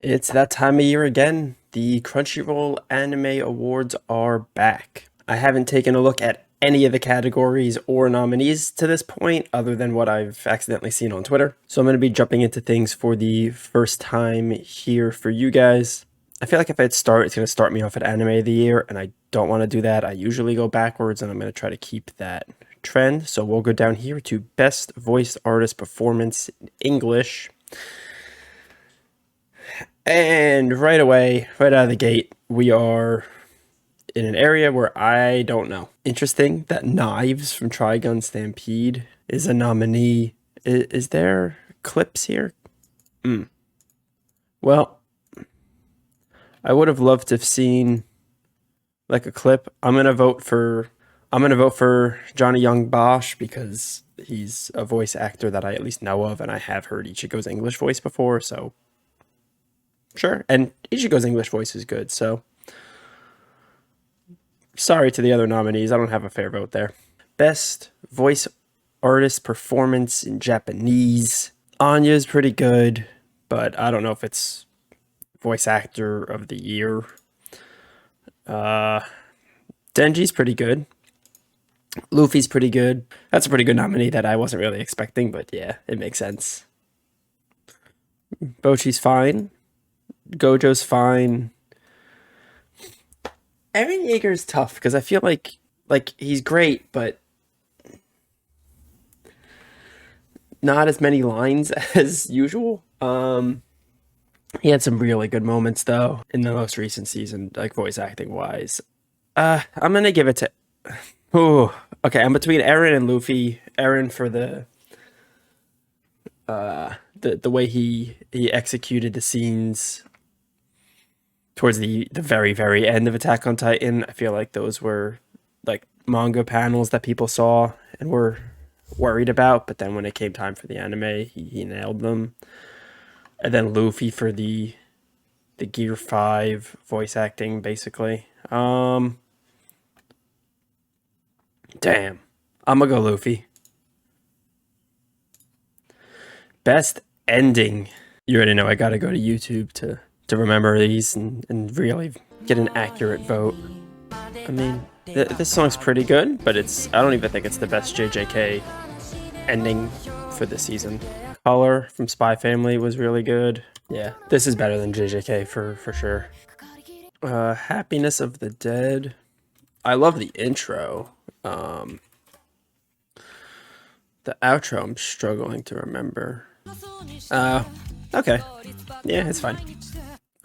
It's that time of year again. The Crunchyroll Anime Awards are back. I haven't taken a look at any of the categories or nominees to this point, other than what I've accidentally seen on Twitter. So I'm going to be jumping into things for the first time here for you guys. I feel like if I start, it's going to start me off at Anime of the Year, and I don't want to do that. I usually go backwards, and I'm going to try to keep that trend. So we'll go down here to Best Voice Artist Performance in English. And right away, right out of the gate, we are in an area where I don't know. Interesting that Knives from Trigun Stampede is a nominee. Is there clips here? Well, I would have loved to have seen like a clip. I'm gonna vote for Johnny Young Bosch because he's a voice actor that I at least know of, and I have heard Ichigo's English voice before, so sure. And Ichigo's English voice is good, so sorry to the other nominees. I don't have a fair vote there. Best voice artist performance in Japanese. Anya's pretty good, but I don't know if it's voice actor of the year. Denji's pretty good. Luffy's pretty good. That's a pretty good nominee that I wasn't really expecting, but yeah, it makes sense. Bochi's fine. Gojo's fine. Eren Yeager's tough because I feel like he's great, but not as many lines as usual. He had some really good moments though in the most recent season, like voice acting wise. I'm gonna give it to. Oh, okay. I'm between Eren and Luffy. Eren for the way he executed the scenes towards the very end of Attack on Titan. I feel like those were like manga panels that people saw and were worried about, but then when it came time for the anime, he nailed them. And then Luffy for the Gear 5 voice acting, basically. Damn. I'm gonna go Luffy. Best ending. You already know I gotta go to YouTube to remember these and really get an accurate vote. I mean, this song's pretty good, but I don't even think it's the best JJK ending for the season. Color from Spy Family was really good. Yeah, this is better than JJK for sure. Happiness of the Dead. I love the intro. The outro I'm struggling to remember. Okay. Yeah, it's fine.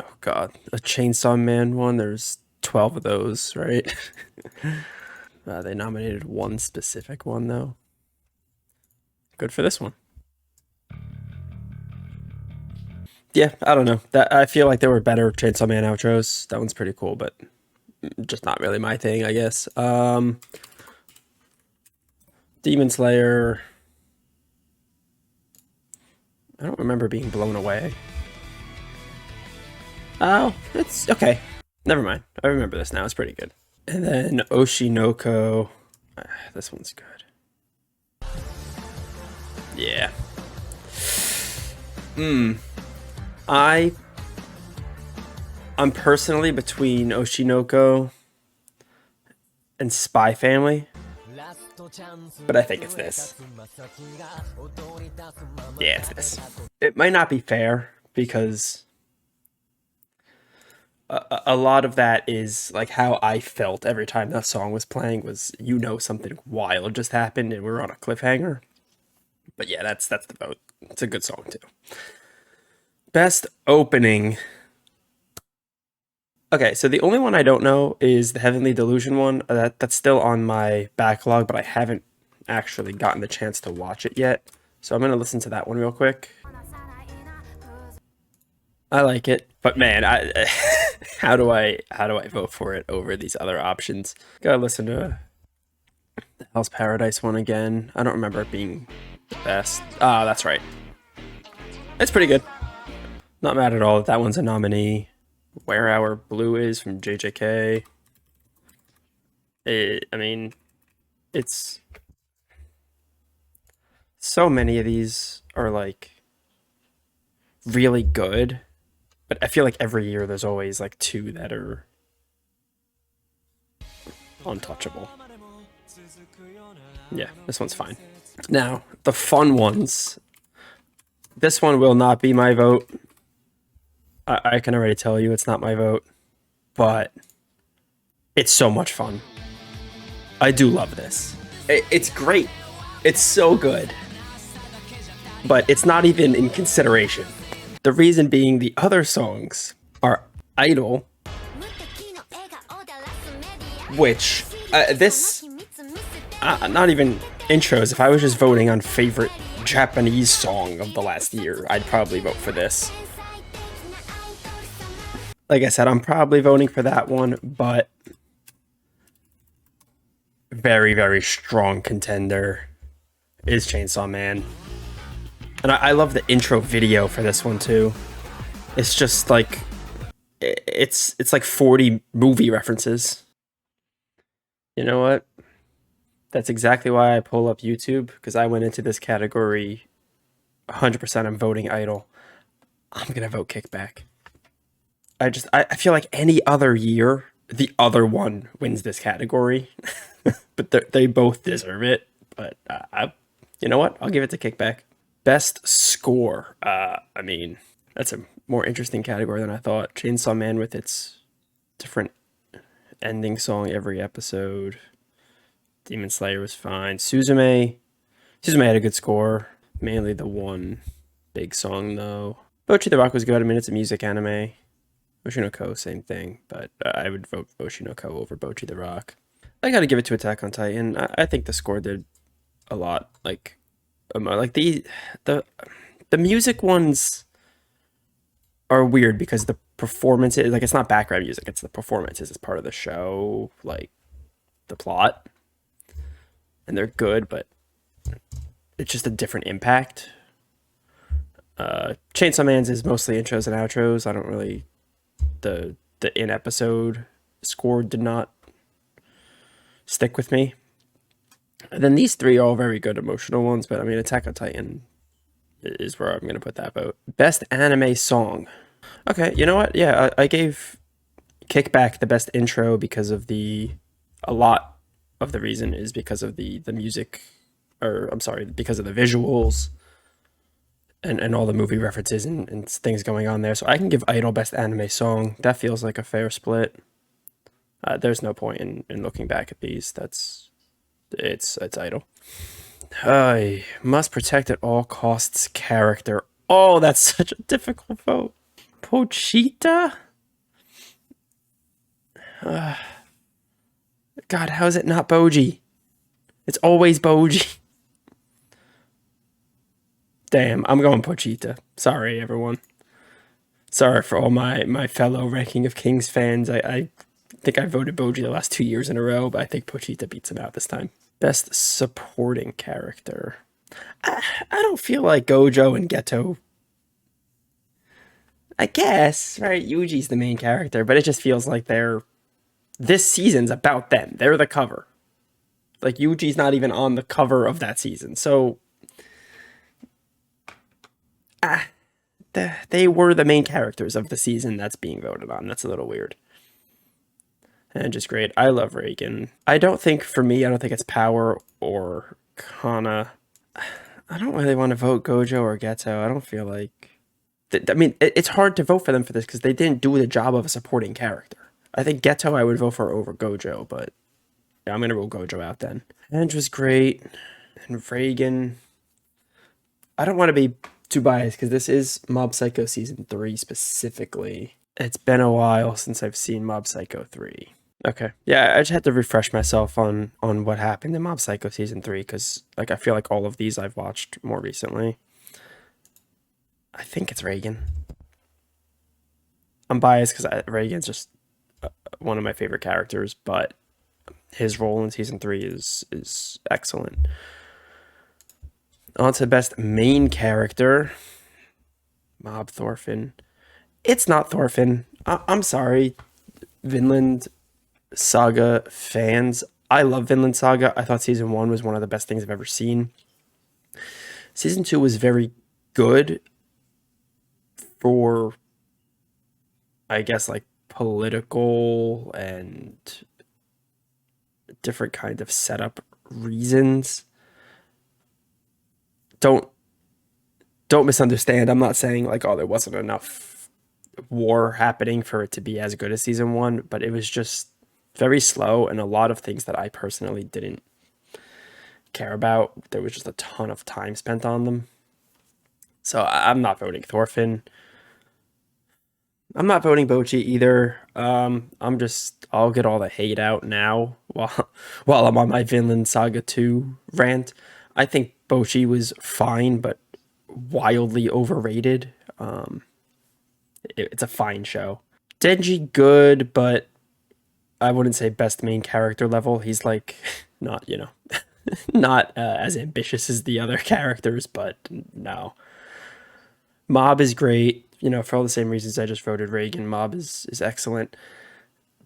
Oh god, a Chainsaw Man one. There's 12 of those, right? They nominated one specific one though. Good for this one. Yeah, I don't know. That I feel like there were better Chainsaw Man outros. That one's pretty cool, but just not really my thing, I guess. Demon Slayer. I don't remember being blown away. Oh, it's okay. Never mind. I remember this now. It's pretty good. And then Oshinoko. This one's good. Yeah. I'm personally between Oshinoko and Spy Family, but I think it's this. Yeah, it's this. It might not be fair because a lot of that is like how I felt every time that song was playing was something wild just happened and we're on a cliffhanger. But yeah, that's the vote. It's a good song too. Best opening. Okay, so the only one I don't know is the Heavenly Delusion one. That's still on my backlog, but I haven't actually gotten the chance to watch it yet. So I'm gonna listen to that one real quick. I like it, but man, how do I vote for it over these other options? Gotta listen to the Hell's Paradise one again. I don't remember it being the best. Ah, that's right. It's pretty good. Not mad at all that one's a nominee. Where Our Blue Is from JJK. I mean, it's so many of these are like really good, But I feel like every year there's always like two that are untouchable. Yeah, this one's fine. Now, the fun ones. This one will not be my vote. I can already tell you it's not my vote, but it's so much fun. I do love this. It's great. It's so good. But it's not even in consideration. The reason being the other songs are Idol, which not even intros. If I was just voting on favorite Japanese song of the last year, I'd probably vote for this. Like I said, I'm probably voting for that one, but very, very strong contender is Chainsaw Man. And I love the intro video for this one too. It's just like, it's like 40 movie references. You know what? That's exactly why I pull up YouTube, because I went into this category 100%. I'm voting Idol. I'm gonna vote Kickback. I feel like any other year, the other one wins this category, but they both deserve it. But you know what? I'll give it to Kickback. Best score. I mean, that's a more interesting category than I thought. Chainsaw Man with its different ending song every episode. Demon Slayer was fine. Suzume had a good score. Mainly the one big song though. Bocchi the Rock was good. I mean, it's a music anime. Boshi no Ko, same thing, but I would vote Boshi no Ko over Bocchi the Rock. I gotta give it to Attack on Titan. I think the score did a lot. Like the music ones are weird because the performances, like, it's not background music, it's the performances as part of the show, like the plot, and they're good, but it's just a different impact. Chainsaw Man's is mostly intros and outros. I don't really, the in episode score did not stick with me. And then these three are all very good emotional ones, but I mean, Attack on Titan is where I'm going to put that vote. Best anime song. Okay, you know what? Yeah, I gave Kickback the best intro because of a lot of the reason is because of the music, or I'm sorry, because of the visuals and all the movie references and things going on there. So I can give Idol best anime song. That feels like a fair split. There's no point in looking back at these. It's Idol. I must protect at all costs character. Oh, that's such a difficult vote. Pochita? God, how is it not Boji? It's always Boji. Damn, I'm going Pochita. Sorry, everyone. Sorry for all my fellow Ranking of Kings fans. I think I voted Boji the last 2 years in a row, but I think Pochita beats him out this time. Best supporting character. I don't feel like Gojo and Geto. I guess, right? Yuji's the main character, but it just feels like this season's about them. They're the cover. Like, Yuji's not even on the cover of that season. So, they were the main characters of the season that's being voted on. That's a little weird. And just great. I love Reagan. I don't think it's Power or Kana. I don't really want to vote Gojo or Geto. I don't feel like... I mean, it's hard to vote for them for this because they didn't do the job of a supporting character. I think Geto I would vote for over Gojo, but yeah, I'm going to rule Gojo out then. Ange was great. And Reagan... I don't want to be too biased because this is Mob Psycho Season 3 specifically. It's been a while since I've seen Mob Psycho 3. Okay. Yeah, I just had to refresh myself on what happened in Mob Psycho Season 3 because, like, I feel like all of these I've watched more recently. I think it's Reagan. I'm biased because Reagan's just one of my favorite characters, but his role in Season 3 is excellent. On to best main character. Mob Thorfinn. It's not Thorfinn. I'm sorry, Vinland Saga fans. I love Vinland Saga. I thought Season 1 was one of the best things I've ever seen. Season 2 was very good for I guess like political and different kind of setup reasons. Don't don't misunderstand. I'm not saying like, oh, there wasn't enough war happening for it to be as good as season one, but it was just very slow and a lot of things that I personally didn't care about. There was just a ton of time spent on them. So I'm not voting Thorfinn. I'm not voting Bochi either. I'll get all the hate out now while while I'm on my Vinland Saga 2 rant. I think Bochi was fine, but wildly overrated. It's a fine show. Denji good, but I wouldn't say best main character level. He's like not, not as ambitious as the other characters, but no. Mob is great, for all the same reasons I just voted Reagan. Mob is excellent,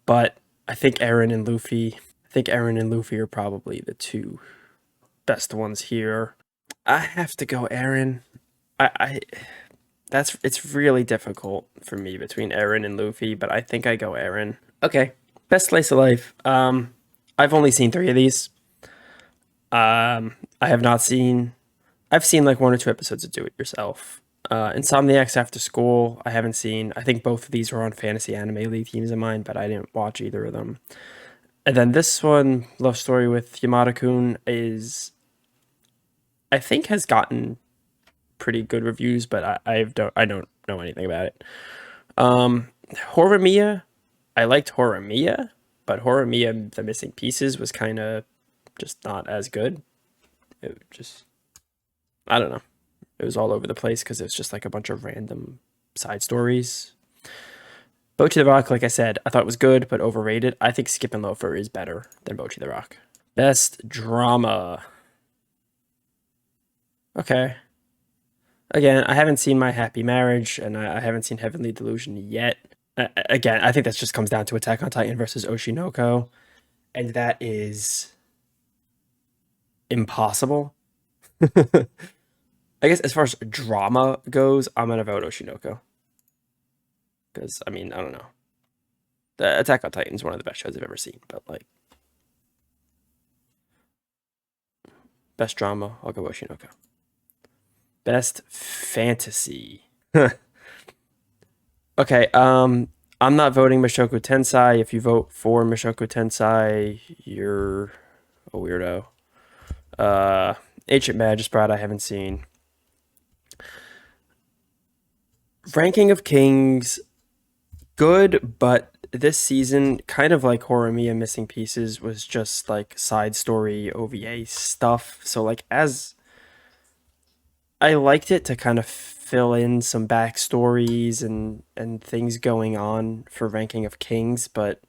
but I think Aaron and Luffy are probably the two best ones here. I have to go Aaron. I that's it's really difficult for me between Aaron and Luffy, but I think I go Aaron. Okay, best slice of life. I've only seen three of these. I have not seen. I've seen like one or two episodes of Do It Yourself. Insomniacs After School, I haven't seen. I think both of these were on Fantasy Anime League teams of mine, but I didn't watch either of them. And then this one, Love Story with Yamada-kun, I think has gotten pretty good reviews, but I don't know anything about it. Horimiya, I liked Horimiya, but Horimiya, The Missing Pieces was kind of just not as good. It just, I don't know. It was all over the place because it was just like a bunch of random side stories. Bocchi the Rock, like I said, I thought it was good, but overrated. I think Skip and Loafer is better than Bocchi the Rock. Best drama. Okay. Again, I haven't seen My Happy Marriage, and I haven't seen Heavenly Delusion yet. Again, I think that just comes down to Attack on Titan versus Oshinoko, and that is impossible. I guess as far as drama goes, I'm gonna vote Oshinoko. Because, I mean, I don't know. The Attack on Titan is one of the best shows I've ever seen, but like, best drama, I'll go Oshinoko. Best fantasy. Okay, I'm not voting Mushoku Tensei. If you vote for Mushoku Tensei, you're a weirdo. Ancient Magistrate, I haven't seen. Ranking of Kings, good, but this season, kind of like Horimiya Missing Pieces, was just like side story OVA stuff. So like as I liked it to kind of fill in some backstories and things going on for Ranking of Kings, but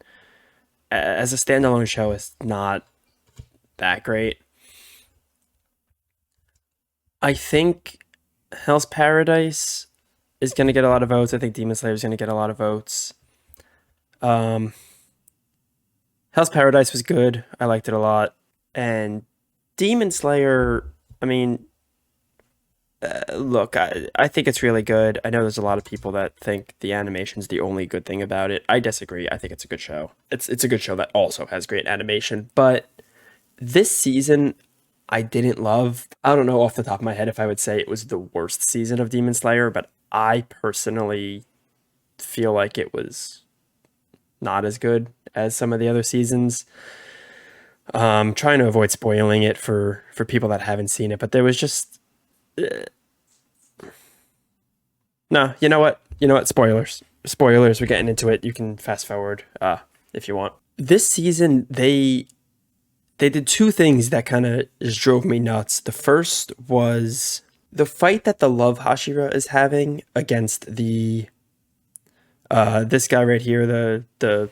as a standalone show, it's not that great. I think Hell's Paradise is going to get a lot of votes. I think Demon Slayer is going to get a lot of votes. Um, Hell's Paradise was good. I liked it a lot. And Demon Slayer, I mean, look, I think it's really good. I know there's a lot of people that think the animation's the only good thing about it. I disagree. I think it's a good show. It's a good show that also has great animation. But this season, I didn't love. I don't know off the top of my head if I would say it was the worst season of Demon Slayer, but I personally feel like it was not as good as some of the other seasons. Trying to avoid spoiling it for people that haven't seen it, but there was just no. You know what? You know what? Spoilers. Spoilers. We're getting into it. You can fast forward if you want. This season they did two things that kind of just drove me nuts. The first was the fight that the Love Hashira is having against the this guy right here, the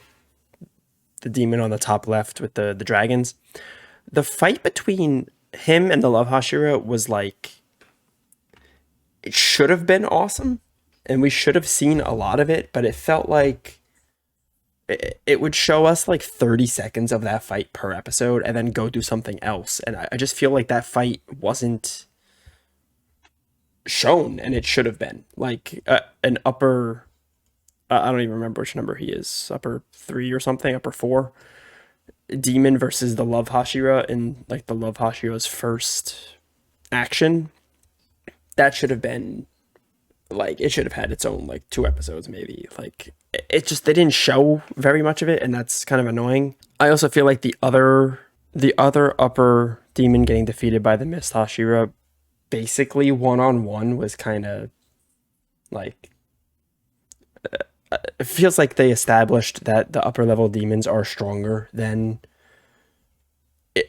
demon on the top left with the dragons. The fight between him and the Love Hashira was like, it should have been awesome, and we should have seen a lot of it, but it felt like it would show us like 30 seconds of that fight per episode and then go do something else. And I just feel like that fight wasn't shown, and it should have been like an upper I don't even remember which number he is, upper 3 or something, upper 4. Demon versus the Love Hashira in like the Love Hashira's first action. That should have been like, it should have had its own like 2 episodes maybe. Like it just, they didn't show very much of it, and that's kind of annoying. I also feel like the other upper demon getting defeated by the Mist Hashira basically one-on-one was kind of like, it feels like they established that the upper level demons are stronger than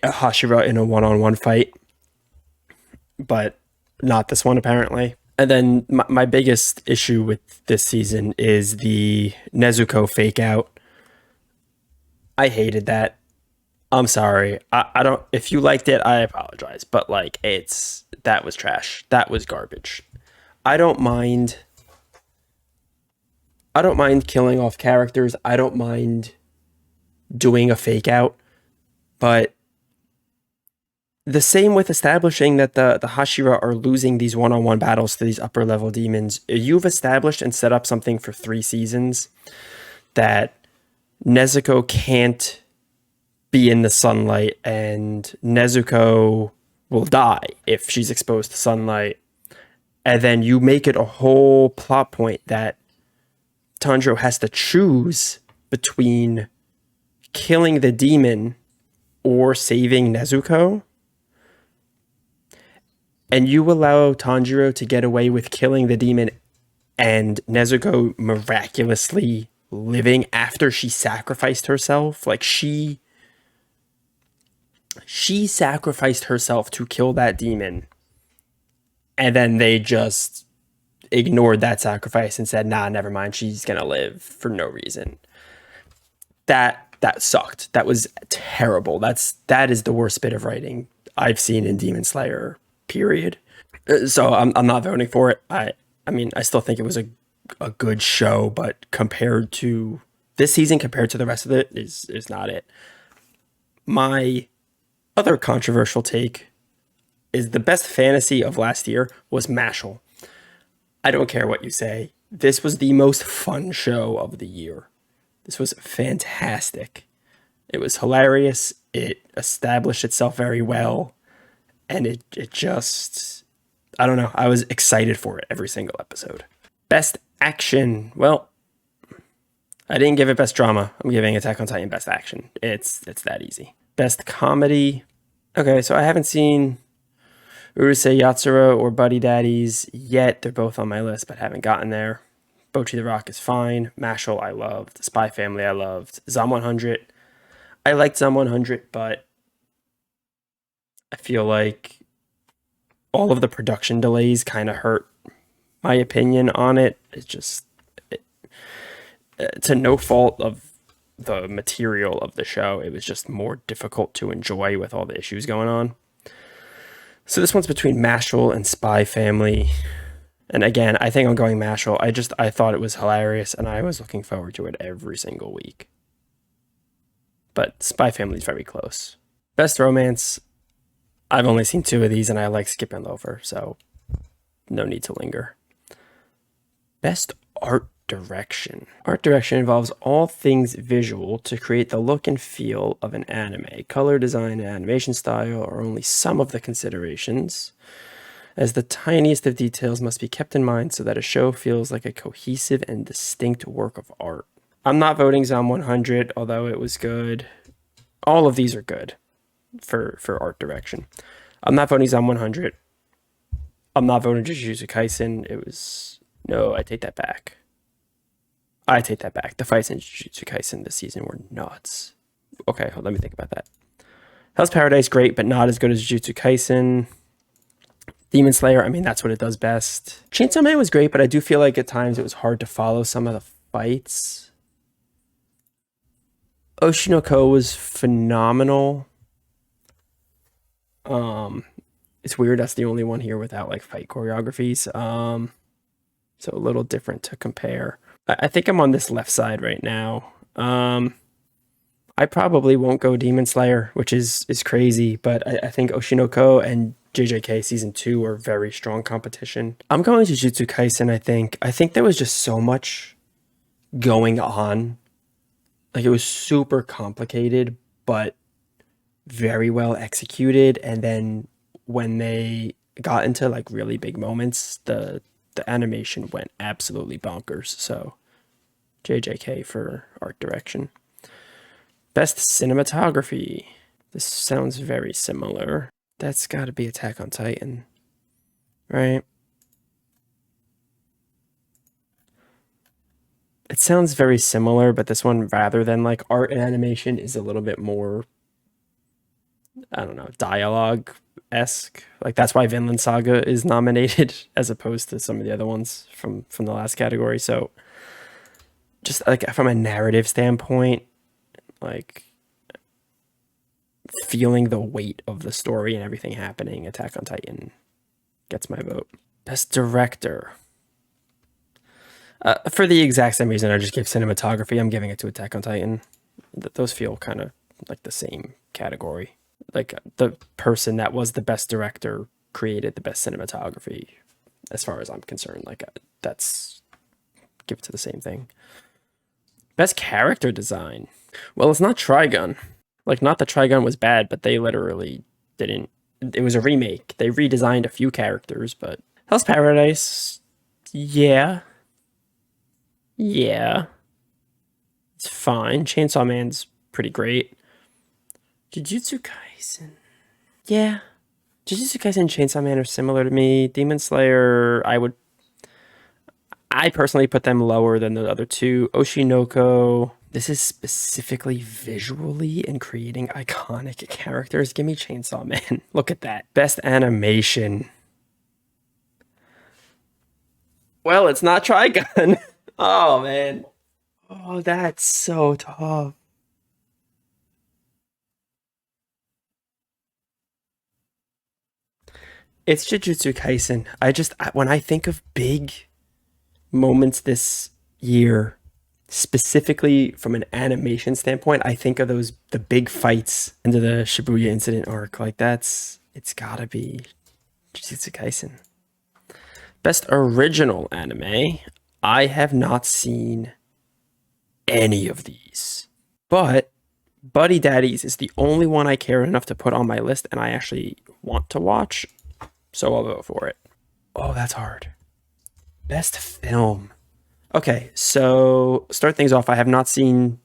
Hashira in a one-on-one fight, but not this one apparently. And then my biggest issue with this season is the Nezuko fake out. I hated that. I'm sorry. I don't, if you liked it, I apologize. But like, that was trash. That was garbage. I don't mind. I don't mind killing off characters. I don't mind doing a fake out. But the same with establishing that the Hashira are losing these one-on-one battles to these upper level demons. You've established and set up something for 3 seasons that Nezuko can't be in the sunlight, and Nezuko will die if she's exposed to sunlight. And then you make it a whole plot point that Tanjiro has to choose between killing the demon or saving Nezuko. And you allow Tanjiro to get away with killing the demon and Nezuko miraculously living after she sacrificed herself. Like she sacrificed herself to kill that demon, and then they just ignored that sacrifice and said, nah, never mind, she's gonna live for no reason. That sucked. That was terrible. That is the worst bit of writing I've seen in Demon Slayer, period. So I'm not voting for it. I mean, I still think it was a good show, but compared to this season, compared to the rest of it, is not it. My other controversial take is the best fantasy of last year was Mashal. I don't care what you say. This was the most fun show of the year. This was fantastic. It was hilarious. It established itself very well. And it just, I don't know. I was excited for it every single episode. Best action. Well, I didn't give it best drama. I'm giving Attack on Titan best action. It's that easy. Best comedy. Okay, so I haven't seen Urusei Yatsura or Buddy Daddies yet. They're both on my list, but haven't gotten there. Bocchi the Rock is fine. Mashal I loved. Spy Family I loved. Zom 100. I liked Zom 100, but I feel like all of the production delays kind of hurt my opinion on it. It's just, to no fault of the material of the show, it was just more difficult to enjoy with all the issues going on. So this one's between Mashal and Spy Family. And again, I think I'm going Mashal. I thought it was hilarious, and I was looking forward to it every single week. But Spy Family is very close. Best romance. I've only seen 2 of these, and I like skipping over, so no need to linger. Best art direction. Art direction involves all things visual to create the look and feel of an anime. Color design and animation style are only some of the considerations, as the tiniest of details must be kept in mind so that a show feels like a cohesive and distinct work of art. I'm not voting Zom 100, although it was good. All of these are good for art direction. I'm not voting Zom 100. I'm not voting Jujutsu Kaisen. No, I take that back. The fights in Jujutsu Kaisen this season were nuts. Okay, let me think about that. Hell's Paradise, great, but not as good as Jujutsu Kaisen. Demon Slayer, I mean, that's what it does best. Chainsaw Man was great, but I do feel like at times it was hard to follow some of the fights. Oshinoko was phenomenal. It's weird that's the only one here without like fight choreographies. So a little different to compare. I think I'm on this left side right now. I probably won't go Demon Slayer, which is crazy, but I think Oshinoko and JJK season 2 are very strong competition. I'm going to Jujutsu Kaisen, I think. I think there was just so much going on. Like it was super complicated, but very well executed. And then when they got into like really big moments, the animation went absolutely bonkers. So JJK for art direction. Best cinematography. This sounds very similar. That's got to be Attack on Titan, right? It sounds very similar, but this one, rather than like art and animation, is a little bit more, I don't know, dialogue esque. Like that's why Vinland Saga is nominated as opposed to some of the other ones from the last category. So just like from a narrative standpoint, like feeling the weight of the story and everything happening, Attack on Titan gets my vote. Best director. For the exact same reason I just gave cinematography, I'm giving it to Attack on Titan. Those feel kind of like the same category. Like the person that was the best director created the best cinematography, as far as I'm concerned. Like that's give it to the same thing. Best character design. Well, it's not Trigun. Like not that Trigun was bad, but they literally didn't. It was a remake. They redesigned a few characters, but Hell's Paradise, yeah, yeah, it's fine. Chainsaw Man's pretty great. Jujutsu Kaisen, yeah. Jujutsu Kaisen and Chainsaw Man are similar to me. Demon Slayer, I personally put them lower than the other two. Oshinoko, this is specifically visually and creating iconic characters. Give me Chainsaw Man. Look at that. Best animation. Well, it's not Trigun. Oh, man. Oh, that's so tough. It's Jujutsu Kaisen. When I think of big moments this year, specifically from an animation standpoint, I think of the big fights into the Shibuya incident arc. Like it's gotta be Jujutsu Kaisen. Best original anime. I have not seen any of these, but Buddy Daddies is the only one I care enough to put on my list, and I actually want to watch, so I'll vote for it. Oh, that's hard. Best film. Okay, so start things off. I have not seen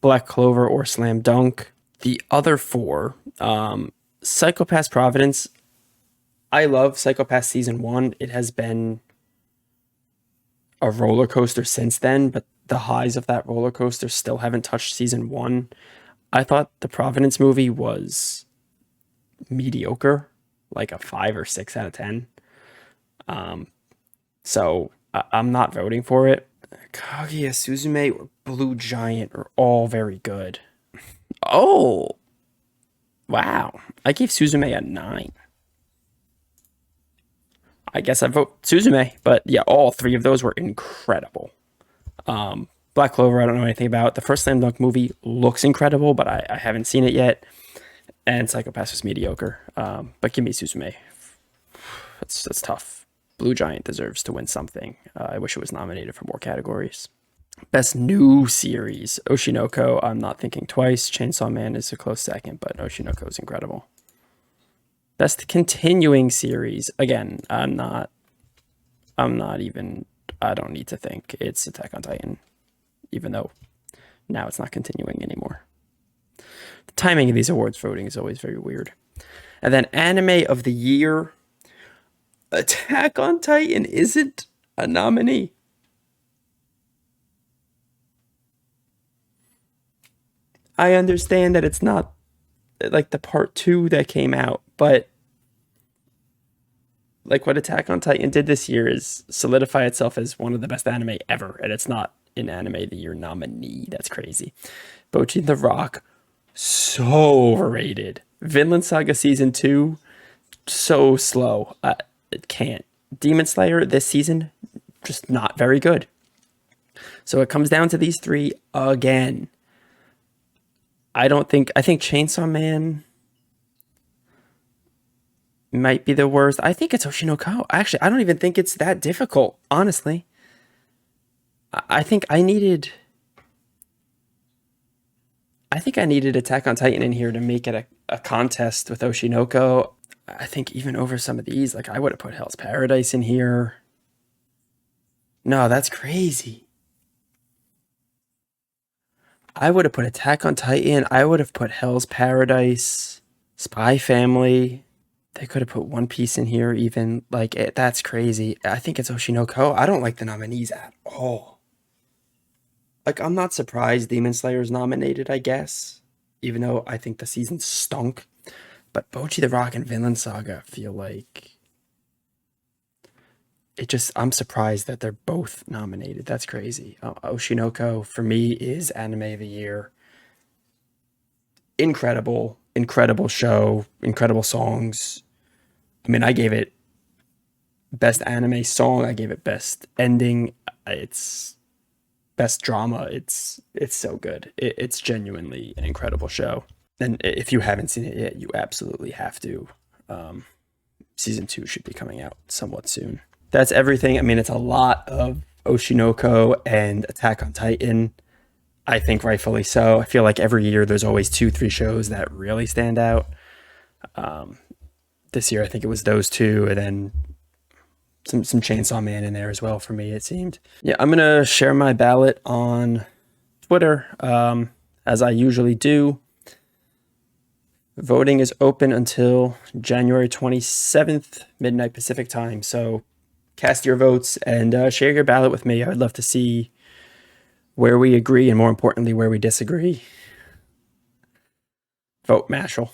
Black Clover or Slam Dunk. The other four, Psychopath Providence. I love Psychopath season one. It has been a roller coaster since then, but the highs of that roller coaster still haven't touched season one. I thought the Providence movie was mediocre, like a 5 or 6 out of 10. So I'm not voting for it. Kaguya Suzume or Blue Giant are all very good. Oh, wow. I gave Suzume a 9. I guess I vote Suzume, but yeah, all three of those were incredible. Black Clover, I don't know anything about. The first Slam Dunk movie looks incredible, but I haven't seen it yet. And Psychopath was mediocre. But give me Suzume. That's tough. Blue Giant deserves to win something. I wish it was nominated for more categories. Best new series. Oshinoko, I'm not thinking twice. Chainsaw Man is a close second, but Oshinoko is incredible. Best continuing series. Again, I'm not even, I don't need to think. It's Attack on Titan, even though now it's not continuing anymore. The timing of these awards voting is always very weird. And then anime of the year. Attack on Titan isn't a nominee. I understand that it's not like the part 2 that came out, but like what Attack on Titan did this year is solidify itself as one of the best anime ever, and it's not an anime of the year nominee. That's crazy. Bocchi the Rock, so overrated. Vinland Saga season 2, so slow. It can't. Demon Slayer this season, just not very good. So it comes down to these three again. I think Chainsaw Man might be the worst. I think it's Oshinoko. Actually, I don't even think it's that difficult, honestly. I think I needed. I think I needed Attack on Titan in here to make it a contest with Oshinoko. I think even over some of these, like I would have put Hell's Paradise in here. No, that's crazy. I would have put Attack on Titan. I would have put Hell's Paradise, Spy Family. They could have put One Piece in here, even. Like, that's crazy. I think it's Oshinoko. I don't like the nominees at all. Like, I'm not surprised Demon Slayer's nominated, I guess, even though I think the season stunk. But Bocchi the Rock and Vinland Saga feel like I'm surprised that they're both nominated. That's crazy. Oshinoko, for me, is Anime of the Year. Incredible, incredible show, incredible songs. I mean, I gave it best anime song. I gave it best ending. It's best drama. It's so good. It's genuinely an incredible show. And if you haven't seen it yet, you absolutely have to. Season 2 should be coming out somewhat soon. That's everything. I mean, it's a lot of Oshinoko and Attack on Titan. I think rightfully so. I feel like every year there's always 2-3 shows that really stand out. This year I think it was those two, and then some Chainsaw Man in there as well for me, it seemed. Yeah, I'm gonna share my ballot on Twitter, as I usually do. Voting is open until January 27th, midnight Pacific time. So cast your votes and share your ballot with me. I would love to see where we agree and, more importantly, where we disagree. Vote Mashal.